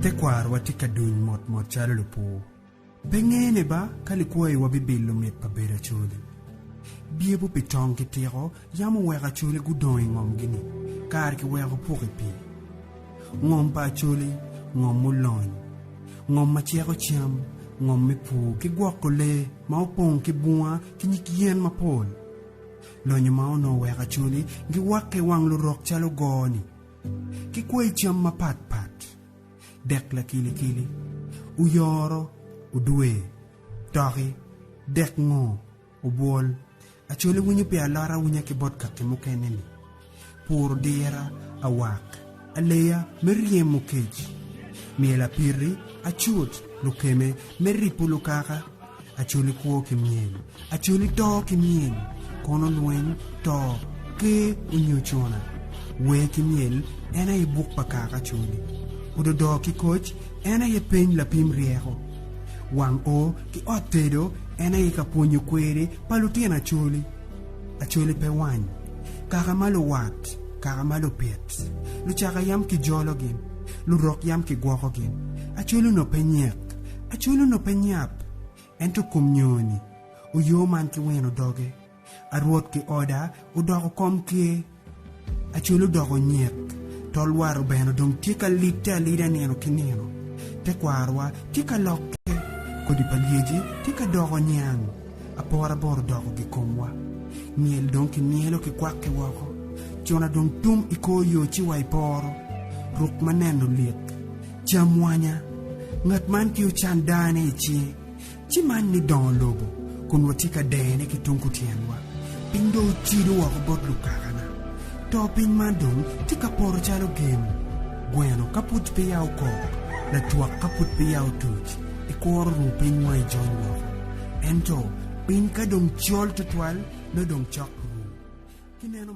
te kwar wa ti ka duny mot chalo lupo. Pengene ba kalikuwa wa bibilu met pa beda chuli. Biebu pitong ki tiro yamu weka chuli gudoi ngom gini. Kar ki weka puki pi. Ngom pa chuli, ngom mulon. Ngom machiako chiam, ngom mipu ki gwakole, maupong ki bunga ki nyikien mapol. Lonyo mao no weka chuli gi wake wang lurok chalo goni. Ki kwe chiam mapat pat. Dek la kili. Uyoro, udwe, toki, dek ngo, ubol. Achole winyo pe alara winya ki bot kake mukeneni. Pur dira, awak, aleya, merie mukeji. Miela piri, achut, lukeme, meripu lukaka. Achole kuo ki mien, achole to ki mien. Kono luen, to, ke unyochona. We ki miel, ena ibuk pakaka chuli. Udodo ki coach, ena ye pen la pim rieko. Wang o ki otedo, ena ye kapunyo kwere, palutiena chuli. Achuli pe wany. Karamalo wat, karamalo pet. Luchaka yam ki jologin, lurok yam ki gwakogin. Achuli no penyek, achuli no penyap. Ento kumnyoni, uyo man ki weno doge. Arwot ki oda, udogo kom kie. Achuli dogo nyek. Tolwaru beno dong tika lita lida neno kineno. Te kwarwa tika lokke. Kodi palieji tika dogo nyang. Apora boro dogo gikomwa. Miel dong ki mielo ki kwake wako. Chona dong tum iko yo chiwa iporo. Ruk maneno liek. Chamwanya. Ngat man ki uchandane ichi. Chiman ni don lobo. Kunwa tika dene ki tunkutienwa. Pindo uchido wako bot lukakana. Topin mandong tika poro chalo game. Bueno kaput pe yao kok. La tuak kaput pe yao tuj. Ikoro rupin mwai John wako. Ento, pin ka dong chol tutwal no dong chok ru. Kineno